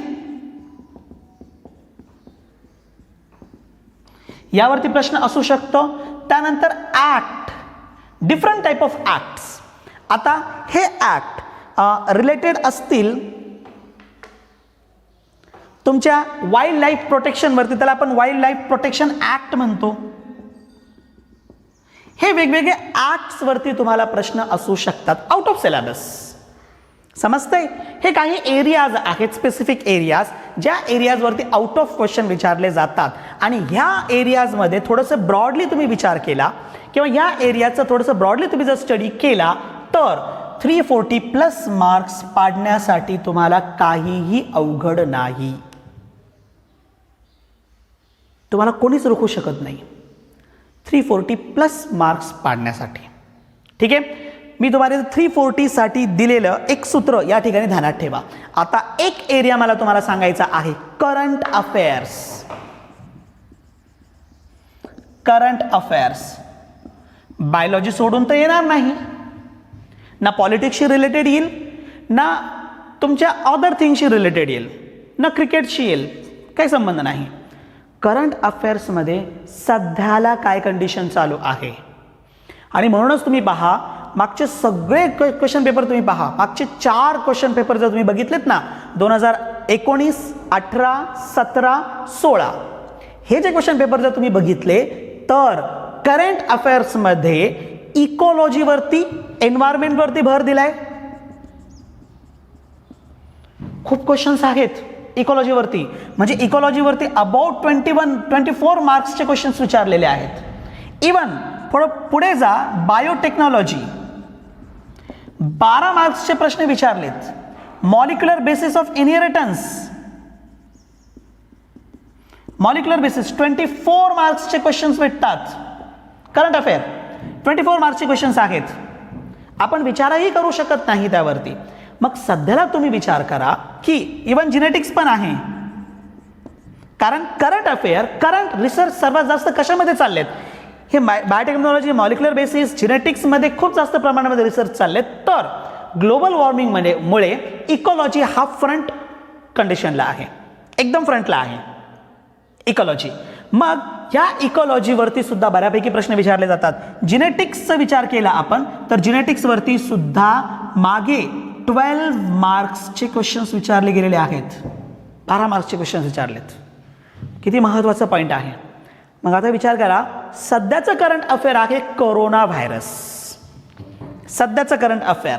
यावरती प्रश्न असू शकतो. त्यानंतर act, different type of acts. आता हे ऍक्ट रिलेटेड असतील तुमच्या वाईल्ड लाईफ प्रोटेक्शनवरती, त्याला आपण वाईल्ड लाईफ प्रोटेक्शन ऍक्ट म्हणतो. हे वेगवेगळे ऍक्ट्स वरती तुम्हाला प्रश्न असू शकतात आउट ऑफ सिलेबस. समजतंय? हे काही एरियाज आहेत, स्पेसिफिक एरियाज, ज्या एरियाजवरती आउट ऑफ क्वेश्चन विचारले जातात. आणि ह्या एरियाजमध्ये थोडंसं ब्रॉडली तुम्ही विचार केला किंवा या एरियाचं थोडंसं ब्रॉडली तुम्ही जर स्टडी केला, तर 340 प्लस मार्क्स पाडण्यासाठी तुम्हाला काहीही अवघड नाही. तुम्हाला कोणीच रोखू शकत नाही 340 प्लस मार्क्स पाडण्यासाठी. ठीक आहे. मी तुम्हाला 340 साठी दिलेलं एक सूत्र या ठिकाणी ध्यानात ठेवा. आता एक एरिया मला तुम्हाला सांगायचा आहे, current affairs. Current affairs. Biology सोडून तर येणार नाही, ना पॉलिटिक्सशी रिलेटेड येईल, ना तुमच्या अदर थिंगशी रिलेटेड येईल, ना क्रिकेटशी येईल, काही संबंध नाही. करंट अफेअर्समध्ये सध्याला काय कंडिशन चालू आहे. आणि म्हणूनच तुम्ही पहा, मागचे सगळे क्वेश्चन पेपर तुम्ही पहा, मागचे 4 क्वेश्चन पेपर जर तुम्ही बघितलेत ना, 2019, 18, 17, 16, हे जे क्वेश्चन पेपर जर तुम्ही बघितले तर करंट अफेअर्समध्ये इकॉलॉजीवरती, एन्व्हायरमेंटवरती भर दिलाय. खूप क्वेश्चन्स आहेत इकॉलॉजीवरती, म्हणजे इकॉलॉजीवरती अबाउट 24 मार्क्सचे क्वेश्चन्स विचारलेले आहेत. इवन पुढे जा, बायोटेक्नॉलॉजी 12 मार्क्सचे प्रश्न विचारलेत. Molecular basis of inheritance, molecular basis 24 मार्क्सचे क्वेश्चन्स भेटतात. करंट अफेअर 24 मार्क्सचे क्वेश्चन्स आहेत. आपण विचारही करू शकत नाही त्यावरती. मग सध्याला तुम्ही विचार करा की इवन जिनेटिक्स पण आहे, कारण करंट अफेअर, करंट रिसर्च सर्वात जास्त कशामध्ये चाललेत, हे बायोटेक्नॉलॉजी, मॉलिक्युलर बेसिस, जिनेटिक्समध्ये खूप जास्त प्रमाणामध्ये रिसर्च चाललेत. तर ग्लोबल वॉर्मिंग मुळे इकॉलॉजी हा फ्रंट कंडिशनला आहे, एकदम फ्रंटला आहे इकॉलॉजी. मग या इकॉलॉजीवरती सुद्धा बऱ्यापैकी प्रश्न विचारले जातात. जिनेटिक्सचा विचार केला आपण तर जिनेटिक्सवरती सुद्धा मागे 12 मार्क्सचे क्वेश्चन्स विचारले गेलेले आहेत, 12 मार्क्सचे क्वेश्चन्स विचारलेत. किती महत्त्वाचा पॉईंट आहे. मग आता विचार करा, सध्याचं करंट अफेअर आहे कोरोना व्हायरस, सध्याचं करंट अफेअर,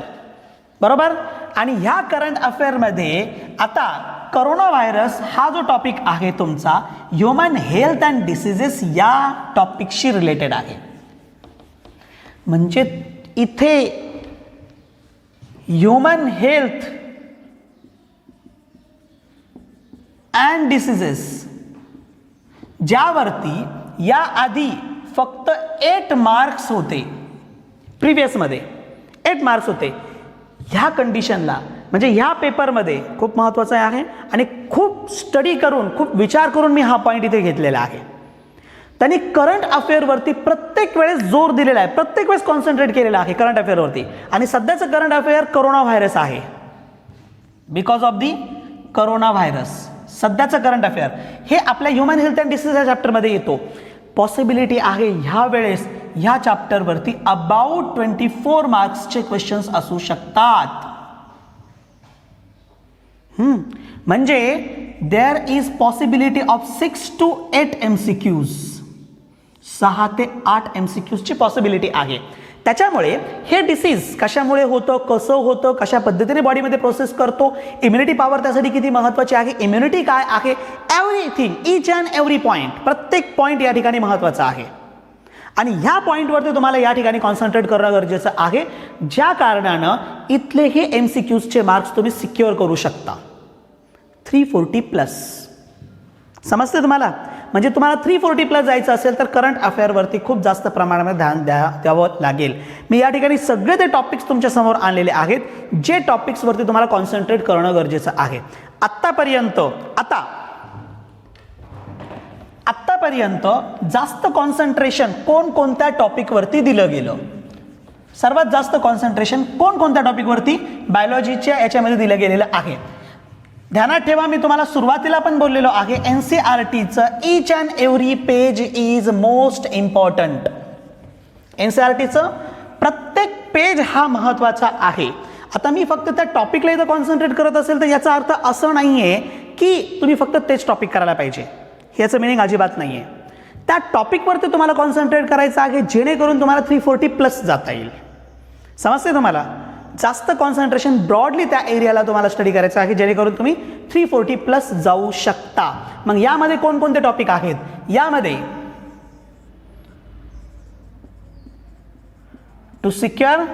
बरोबर. आणि ह्या करंट अफेअरमध्ये आता कोरोना व्हायरस हा जो टॉपिक आहे तुमचा, ह्युमन हेल्थ अँड डिसीजेस या टॉपिकशी रिलेटेड आहे. म्हणजे इथे ह्युमन हेल्थ अँड डिसीजेस ज्यावरती या आधी फक्त 8 मार्क्स होते, प्रिव्हियसमध्ये 8 मार्क्स होते, ह्या कंडिशनला म्हणजे ह्या पेपरमध्ये खूप महत्त्वाचं आहे. आणि खूप स्टडी करून, खूप विचार करून मी हा पॉईंट इथे घेतलेला आहे. त्यांनी करंट अफेअरवरती प्रत्येक वेळेस जोर दिलेला आहे, प्रत्येक वेळेस कॉन्सन्ट्रेट केलेला आहे करंट अफेअरवरती. आणि सध्याचं करंट अफेअर कोरोना व्हायरस आहे, because of the corona virus. सध्याचं करंट अफेअर हे आपल्या ह्युमन हेल्थ अँड डिसीज या चॅप्टरमध्ये येतो. पॉसिबिलिटी आहे ह्या वेळेस ह्या चॅप्टरवरती अबाउट 24 मार्क्सचे क्वेश्चन्स असू शकतात. म्हणजे there is possibility of 6 to 8 MCQs, 6 ते 8 MCQsची पॉसिबिलिटी आहे. त्याच्यामुळे हे डिसीज कशामुळे होतं, कसं होतं, कशा पद्धतीने बॉडीमध्ये प्रोसेस करतो, इम्युनिटी पॉवर त्यासाठी किती महत्त्वाची आहे, इम्युनिटी काय आहे, everything, each and every point, प्रत्येक पॉईंट या ठिकाणी महत्त्वाचा आहे. आणि ह्या पॉईंटवरती तुम्हाला या ठिकाणी कॉन्सन्ट्रेट करणं गरजेचं आहे, ज्या कारणानं इथले हे MCQsचे मार्क्स तुम्ही सिक्युअर करू शकता. 340+, समजते तुम्हाला. म्हणजे तुम्हाला 340+ जायचं असेल तर करंट अफेअरवरती खूप जास्त प्रमाणामध्ये ध्यान द्यावं लागेल. मी या ठिकाणी सगळे ते टॉपिक्स तुमच्या समोर आणलेले आहेत, जे टॉपिक्सवरती तुम्हाला कॉन्सन्ट्रेट करणं गरजेचं आहे. आत्तापर्यंत जास्त कॉन्सन्ट्रेशन कोणकोणत्या टॉपिकवरती दिलं गेलं, सर्वात जास्त कॉन्सन्ट्रेशन कोणकोणत्या टॉपिकवरती बायोलॉजीच्या याच्यामध्ये दिलं गेलेलं आहे. ध्यानात ठेवा, मी तुम्हाला सुरुवातीला पण बोललेलो आहे, NCERTचं each and every page is most important. NCERTचं प्रत्येक पेज हा महत्त्वाचा आहे. आता मी फक्त त्या टॉपिकला इथं कॉन्सन्ट्रेट करत असेल तर याचा अर्थ असं नाही आहे की तुम्ही फक्त तेच टॉपिक करायला पाहिजे, ह्याचं मिनिंग अजिबात नाही आहे. त्या टॉपिकवरती तुम्हाला कॉन्सन्ट्रेट करायचं आहे, जेणेकरून तुम्हाला 340+ जाता येईल. समजते तुम्हाला. जास्त कॉन्सन्ट्रेशन ब्रॉडली त्या एरियाला तुम्हाला स्टडी करायचं आहे, जेणेकरून तुम्ही 340+ जाऊ शकता. मग यामध्ये कोणकोणते टॉपिक आहेत, यामध्ये टू सिक्युअर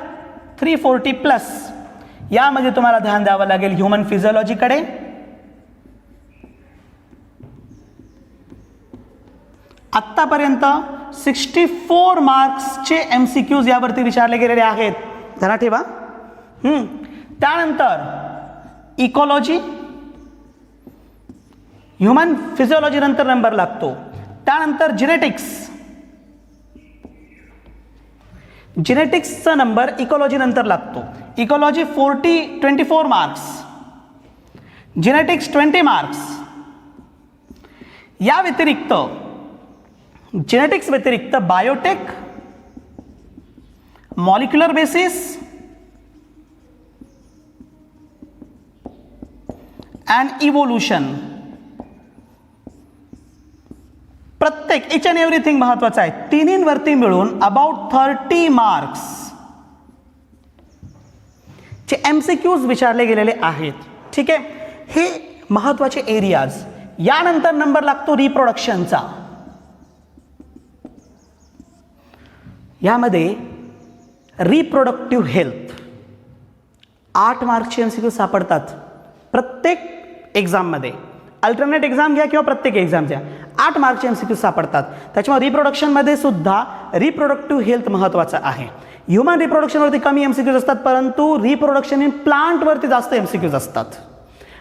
340+, यामध्ये तुम्हाला ध्यान द्यावं लागेल ह्युमन फिजिओलॉजीकडे, आत्तापर्यंत 64 मार्क्सचे MCQs यावरती विचारले गेलेले आहेत. ध्यानात ठेवा. त्यानंतर इकॉलॉजी, ह्युमन फिजिओलॉजी नंतर नंबर लागतो. त्यानंतर जिनेटिक्स, जेनेटिक्सचा नंबर इकॉलॉजी नंतर लागतो. Ecology 24 marks, genetics 20 marks. या व्यतिरिक्त जेनेटिक्स व्यतिरिक्त biotech, molecular basis and evolution, प्रत्येक इच अँड एव्हरीथिंग महत्वाचं आहे. तिन्हींवरती मिळून अबाउट 30 मार्क्स चे MCQs विचारले गेलेले आहेत. ठीक आहे, हे महत्वाचे एरियाज. यानंतर नंबर लागतो रिप्रोडक्शनचा. यामध्ये रिप्रोडक्टिव्ह हेल्थ 8 मार्क्सचे MCQ सापडतात प्रत्येक एक्झाममध्ये. अल्टरनेट एक्झाम घ्या किंवा प्रत्येक एक्झाम घ्या, 8 मार्क्सचे MCQ सापडतात. त्याच्यामुळे रिप्रोडक्शनमध्ये सुद्धा रिप्रोडक्टिव्ह हेल्थ महत्त्वाचं आहे. ह्युमन रिप्रोडक्शनवरती कमी MCQs असतात, परंतु रिप्रोडक्शन इन प्लांटवरती जास्त MCQs असतात.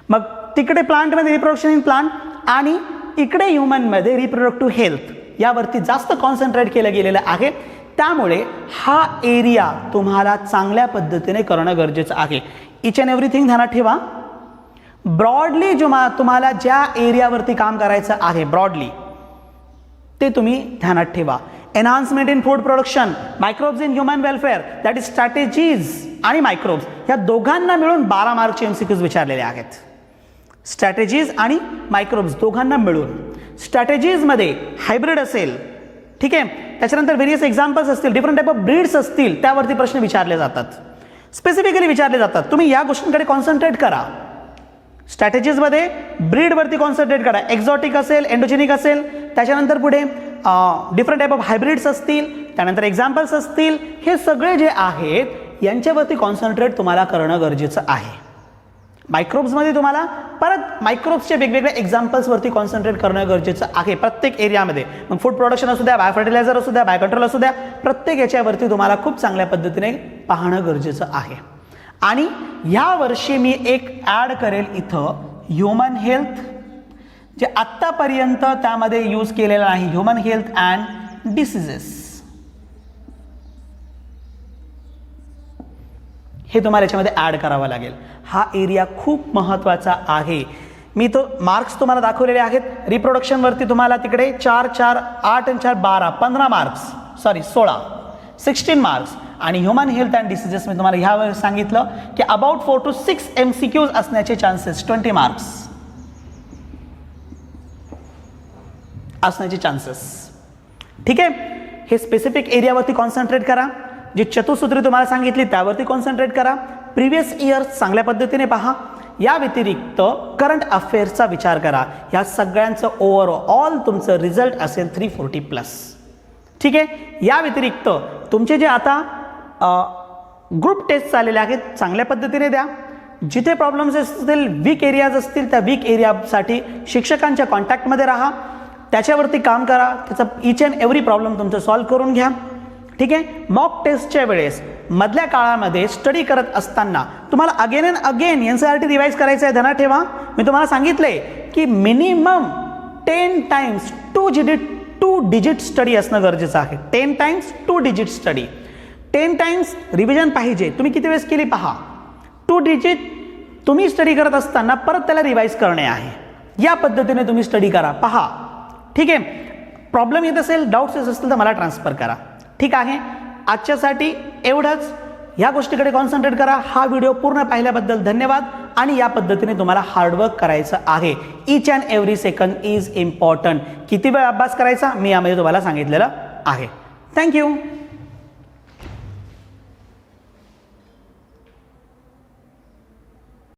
मग तिकडे प्लांटमध्ये रिप्रोडक्शन इन प्लांट आणि इकडे ह्युमनमध्ये रिप्रोडक्टिव्ह हेल्थ यावरती जास्त कॉन्सन्ट्रेट केलं गेलेलं आहे. त्यामुळे हा एरिया तुम्हाला चांगल्या पद्धतीने करणं गरजेचं आहे. इच अँड एव्हरीथिंग ध्यानात ठेवा. ब्रॉडली तुम्हाला ज्या एरियावरती काम करायचं आहे ब्रॉडली ते तुम्ही ध्यानात ठेवा. Enhancement in food production, microbes in human welfare, that is strategies आणि मायक्रोब्स, या दोघांना मिळून 12 मार्कचे MCQs विचारलेले आहेत. स्ट्रॅटेजीज आणि मायक्रोब्स दोघांना मिळून. स्ट्रॅटेजीजमध्ये हायब्रिड असेल, ठीक आहे, त्याच्यानंतर व्हेरियस एक्झाम्पल्स असतील, डिफरंट टाईप ऑफ ब्रीड्स असतील, त्यावरती प्रश्न विचारले जातात, स्पेसिफिकली विचारले जातात. तुम्ही या गोष्टींकडे कॉन्सन्ट्रेट करा. स्ट्रॅटेजीजमध्ये ब्रीडवरती कॉन्सन्ट्रेट करा. एक्झॉटिक असेल, एंडोजेनिक असेल, त्याच्यानंतर पुढे डिफरंट टाईप ऑफ हायब्रिड्स असतील, त्यानंतर एक्झाम्पल्स असतील, हे सगळे जे आहेत यांच्यावरती कॉन्सन्ट्रेट तुम्हाला करणं गरजेचं आहे. मायक्रोब्समध्ये तुम्हाला परत मायक्रोब्सचे वेगवेगळ्या एक्झाम्पल्सवरती कॉन्सन्ट्रेट करणं गरजेचं आहे प्रत्येक एरियामध्ये. मग फूड प्रोडक्शन असू द्या, बायोफर्टिलायझर असू द्या, बायोकंट्रोल असू द्या, प्रत्येक याच्यावरती तुम्हाला खूप चांगल्या पद्धतीने पाहणं गरजेचं आहे. आणि ह्या वर्षी मी एक ॲड करेल इथं ह्युमन हेल्थ, जे आत्तापर्यंत त्यामध्ये यूज केलेलं नाही, ह्युमन हेल्थ अँड डिसीजेस. हे तुम्हाला याच्यामध्ये ॲड करावं लागेल. हा एरिया खूप महत्त्वाचा आहे. मी तो मार्क्स तुम्हाला दाखवलेले आहेत. रिप्रोडक्शनवरती तुम्हाला तिकडे 4, 4, 8 आणि 4, 12, 15 मार्क्स, 16 मार्क्स. आणि ह्युमन हेल्थ अँड डिसीजेस मी तुम्हाला ह्यावर सांगितलं की अबाउट 4 to 6 MCQs असण्याचे चान्सेस, 20 मार्क्स असण्याचे चान्सेस. ठीक आहे, हे स्पेसिफिक एरियावरती कॉन्सन्ट्रेट करा. जी चतुसूत्री तुम्हाला सांगितली त्यावरती कॉन्सन्ट्रेट करा. प्रिव्हियस इयर्स चांगल्या पद्धतीने पहा. या व्यतिरिक्त करंट अफेअर्सचा विचार करा. या सगळ्यांचं ओव्हरऑल तुमचं रिझल्ट असेल 340+. ठीक आहे, या व्यतिरिक्त तुमचे जे आता ग्रुप टेस्ट चाललेले आहेत चांगल्या पद्धतीने द्या. जिथे प्रॉब्लेम्स असतील, वीक एरियाज असतील, त्या वीक एरियासाठी शिक्षकांच्या कॉन्टॅक्टमध्ये राहा, त्याच्यावरती काम करा, त्याचा इच अँड एव्हरी प्रॉब्लेम तुमचं सॉल्व्ह करून घ्या. ठीक आहे, मॉक टेस्टच्या वेळेस मधल्या काळामध्ये स्टडी करत असताना तुम्हाला again and again NCERT revise करायचं आहे. ध्यानात ठेवा, मी तुम्हाला सांगितलंय की मिनिमम 10 times 2 डिजिट स्टडी असणं गरजेचं आहे. 10 times 2 digit study, 10 times revision पाहिजे. तुम्ही किती वेळेस केली पहा. 2 डिजिट तुम्ही स्टडी करत असताना परत त्याला रिवाईज करणे आहे. या पद्धतीने तुम्ही स्टडी करा, पहा. ठीक आहे, प्रॉब्लेम येत असेल, डाऊट्स येत असतील तर मला ट्रान्सफर करा. ठीक आहे, आजच्यासाठी एवढंच. या गोष्टीकडे कॉन्सन्ट्रेट करा. हा व्हिडिओ पूर्ण पाहिल्याबद्दल धन्यवाद. आणि या पद्धतीने तुम्हाला हार्डवर्क करायचं आहे. इच and every second is important. किती वेळ अभ्यास करायचा मी यामध्ये तुम्हाला सांगितलेलं आहे. थँक्यू.